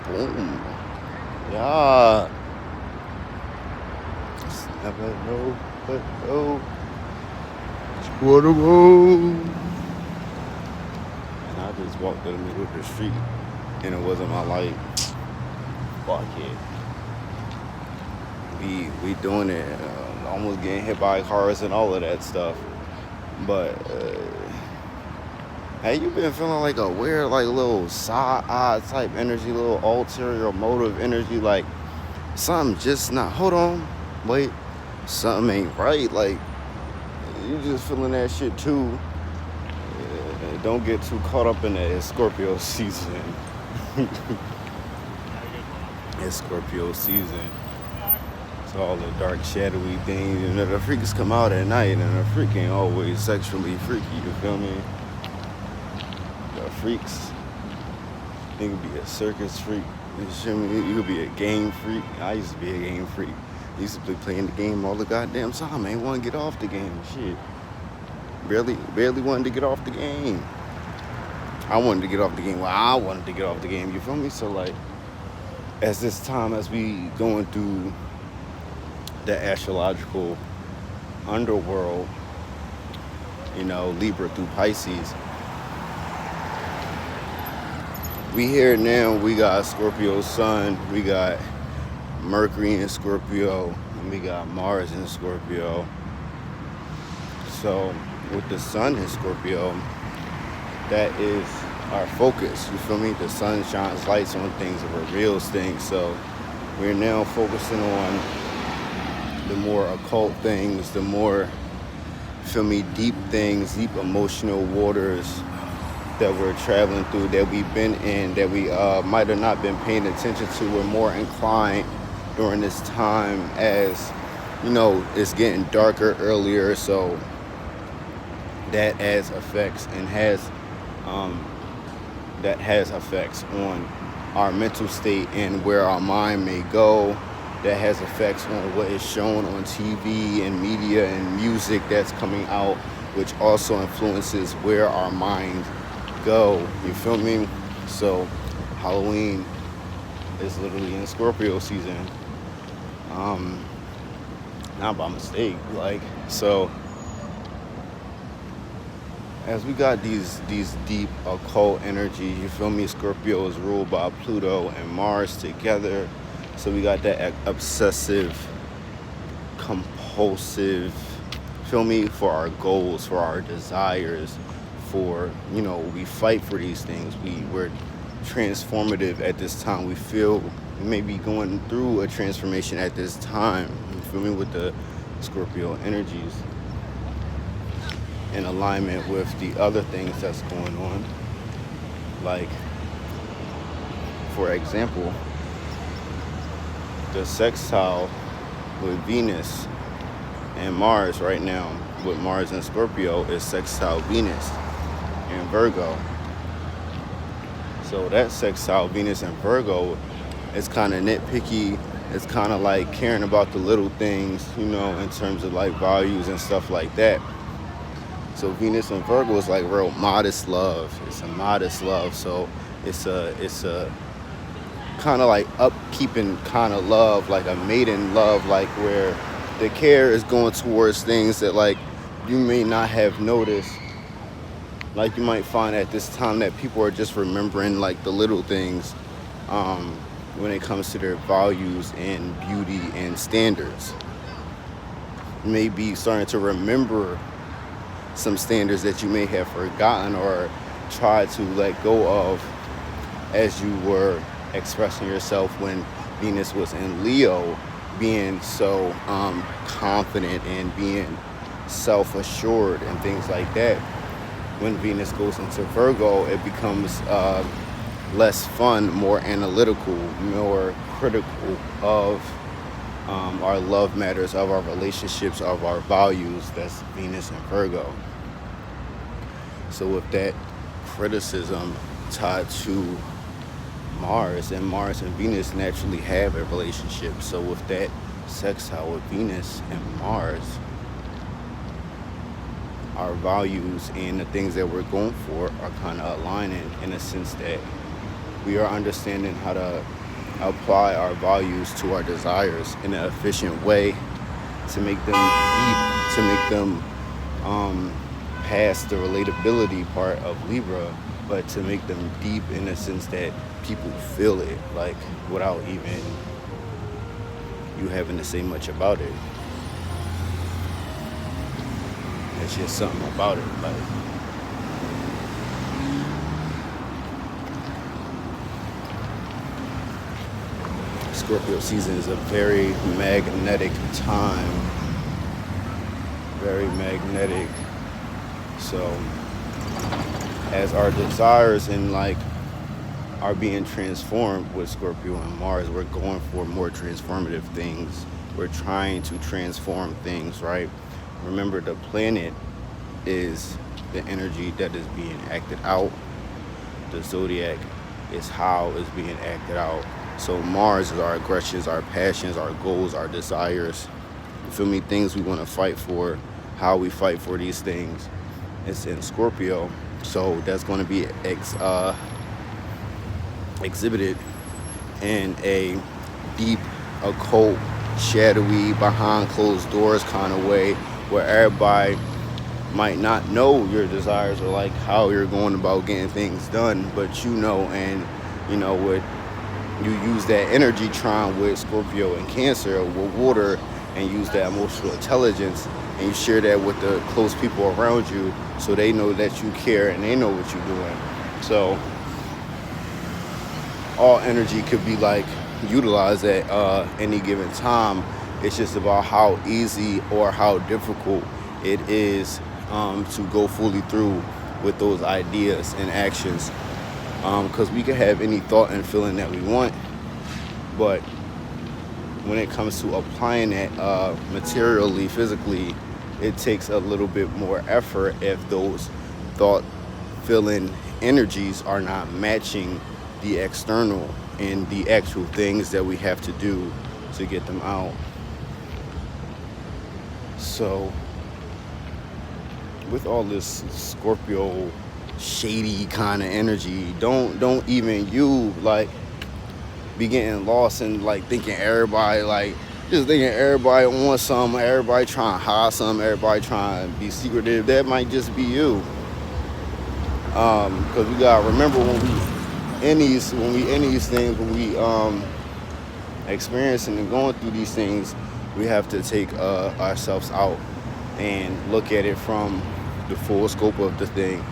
Boom. Yeah. Just never know but know what a roll. And I just walked in the middle of the street and it wasn't my light. Fuck it. We doing it. Almost getting hit by cars and all of that stuff. But hey, you been feeling like a weird, like little side-eye type energy, little ulterior motive energy, like something just not. Hold on, wait, something ain't right. Like you just feeling that shit too. Don't get too caught up in that Scorpio season. It's Scorpio season. It's all the dark, shadowy things. You know, the freaks come out at night, and the freak ain't always sexually freaky. You feel me? The freaks. You could be a circus freak. You feel me? You could be a game freak. I used to be a game freak. I used to be playing the game all the goddamn time. I ain't want to get off the game. Shit. Barely wanted to get off the game. I wanted to get off the game. Well, I wanted to get off the game. You feel me? So like, as this time, as we going through the astrological underworld, you know, Libra through Pisces, we here now. We got Scorpio Sun. We got Mercury in Scorpio. And we got Mars in Scorpio. So with the Sun in Scorpio, that is our focus. You feel me? The sun shines lights on things, it reveals things. So we're now focusing on the more occult things, the more, feel me, deep things, deep emotional waters that we're traveling through, that we've been in, that we might have not been paying attention to. We're more inclined during this time, as you know, it's getting darker earlier, so that has effects and has effects on our mental state and where our mind may go. That has effects on what is shown on TV and media and music that's coming out, which also influences where our mind go. You feel me? So Halloween is literally in Scorpio season. Not by mistake. Like, so as we got these deep occult energies, you feel me? Scorpio is ruled by Pluto and Mars together. So we got that obsessive, compulsive, feel me, for our goals, for our desires, for, you know, we fight for these things. We're transformative at this time. We feel we may be going through a transformation at this time. You feel me? With the Scorpio energies in alignment with the other things that's going on. Like, for example, the sextile with Venus and Mars right now, with Mars and Scorpio, is sextile Venus in Virgo. So that sextile Venus in Virgo is kind of nitpicky. It's kind of like caring about the little things, you know, in terms of like values and stuff like that. So Venus in Virgo is like real modest love. It's a modest love. So it's a kind of like upkeeping kind of love, like a maiden love, like where the care is going towards things that like you may not have noticed. Like you might find at this time that people are just remembering like the little things when it comes to their values and beauty and standards. Maybe starting to remember some standards that you may have forgotten or tried to let go of as you were expressing yourself when Venus was in Leo, being so confident and being self-assured and things like that. When Venus goes into Virgo, it becomes less fun, more analytical, more critical of our love matters, of our relationships, of our values. That's Venus and Virgo. So with that criticism tied to Mars, and Mars and Venus naturally have a relationship. So with that sextile with Venus and Mars, our values and the things that we're going for are kind of aligning in a sense that We are understanding how to apply our values to our desires in an efficient way to make them deep, to make them past the relatability part of Libra, but to make them deep in the sense that people feel it, like without even you having to say much about it. It's just something about it, like Scorpio season is a very magnetic time. Very magnetic. So as our desires and like are being transformed with Scorpio and Mars, we're going for more transformative things. We're trying to transform things, right? Remember, the planet is the energy that is being acted out. The zodiac is how it's being acted out. So Mars is our aggressions, our passions, our goals, our desires. You feel me? Things we want to fight for, how we fight for these things. It's in Scorpio. So that's going to be exhibited in a deep, occult, shadowy, behind closed doors kind of way, where everybody might not know your desires or like how you're going about getting things done, but you know, and you know what. You use that energy tron with Scorpio and Cancer with water, and use that emotional intelligence, and you share that with the close people around you, so they know that you care and they know what you're doing. So all energy could be like utilized at any given time. It's just about how easy or how difficult it is to go fully through with those ideas and actions. Because we can have any thought and feeling that we want, but when it comes to applying it materially, physically, it takes a little bit more effort if those thought, feeling energies are not matching the external and the actual things that we have to do to get them out. So with all this Scorpio shady kind of energy, don't even you like be getting lost in like thinking everybody like just thinking everybody wants something, everybody trying to hide something, everybody trying to be secretive. That might just be you, because we gotta remember when we in these things, when we experiencing and going through these things, we have to take ourselves out and look at it from the full scope of the thing.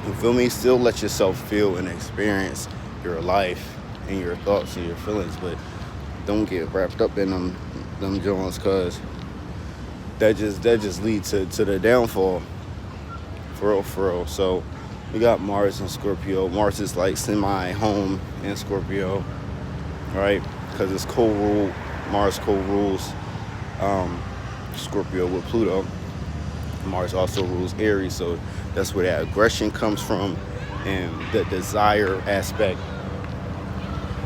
You feel me? Still let yourself feel and experience your life and your thoughts and your feelings, but don't get wrapped up in them joints, cause that just leads to the downfall. For real. So we got Mars and Scorpio. Mars is like semi-home in Scorpio, right? Because it's co-rule. Mars co-rules Scorpio with Pluto. Mars also rules Aries, so that's where that aggression comes from, and the desire aspect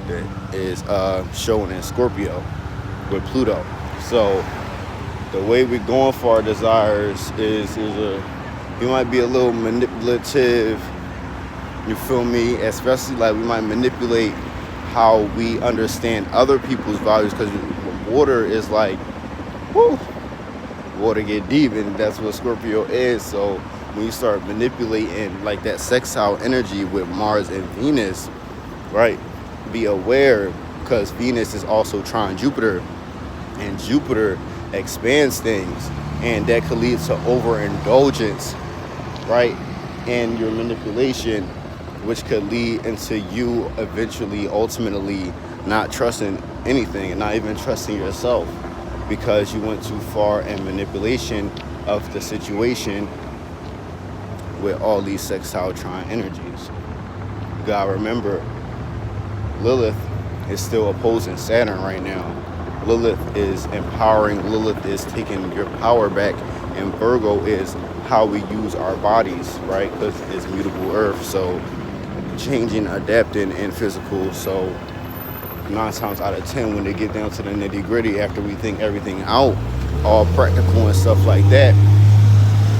that is shown in Scorpio with Pluto. So the way we're going for our desires is we might be a little manipulative, you feel me? Especially like we might manipulate how we understand other people's values, because water is like, whoo, water get deep, and that's what Scorpio is. So when you start manipulating like that sextile energy with Mars and Venus, right, be aware, because Venus is also trine Jupiter, and Jupiter expands things, and that could lead to overindulgence, right, in your manipulation, which could lead into you eventually, ultimately, not trusting anything and not even trusting yourself, because you went too far in manipulation of the situation with all these sextile trine energies. You gotta remember, Lilith is still opposing Saturn right now. Lilith is empowering, Lilith is taking your power back, and Virgo is how we use our bodies, right? Because it's mutable earth, so changing, adapting, and physical. So 9 times out of 10, when they get down to the nitty gritty, after we think everything out, all practical and stuff like that,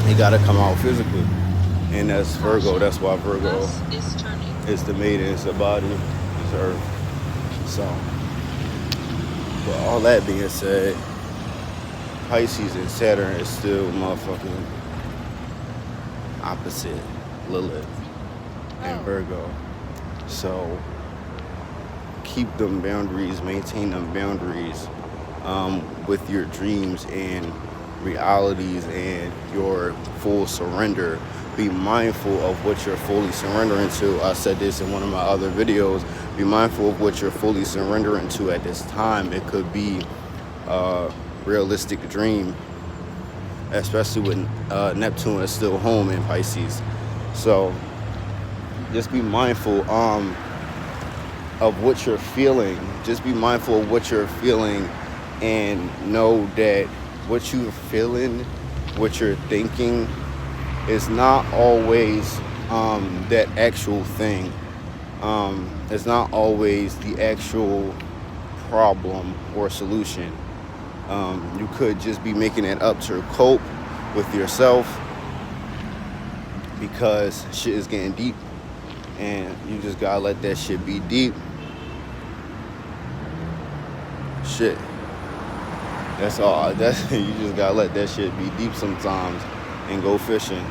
it gotta come out physically. And that's Virgo. That's why Virgo is the maiden, it's the body, it's Earth. So, but all that being said, Pisces and Saturn is still motherfucking opposite Lilith and Virgo. So keep them boundaries, maintain them boundaries with your dreams and realities and your full surrender. Be mindful of what you're fully surrendering to. I said this in one of my other videos. Be mindful of what you're fully surrendering to at this time. It could be a realistic dream, especially when Neptune is still home in Pisces. So just be mindful of what you're feeling. Just be mindful of what you're feeling and know that what you're feeling, what you're thinking is not always that actual thing. It's not always the actual problem or solution. You could just be making it up to cope with yourself because shit is getting deep and you just gotta let that shit be deep. Shit. That's all. You just gotta let that shit be deep sometimes and go fishing.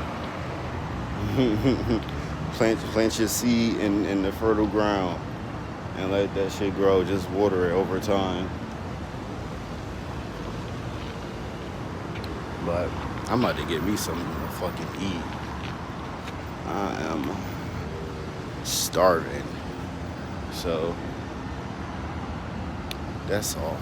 Plant your seed in the fertile ground and let that shit grow. Just water it over time. But I'm about to get me something to fucking eat. I am starving. So that's all.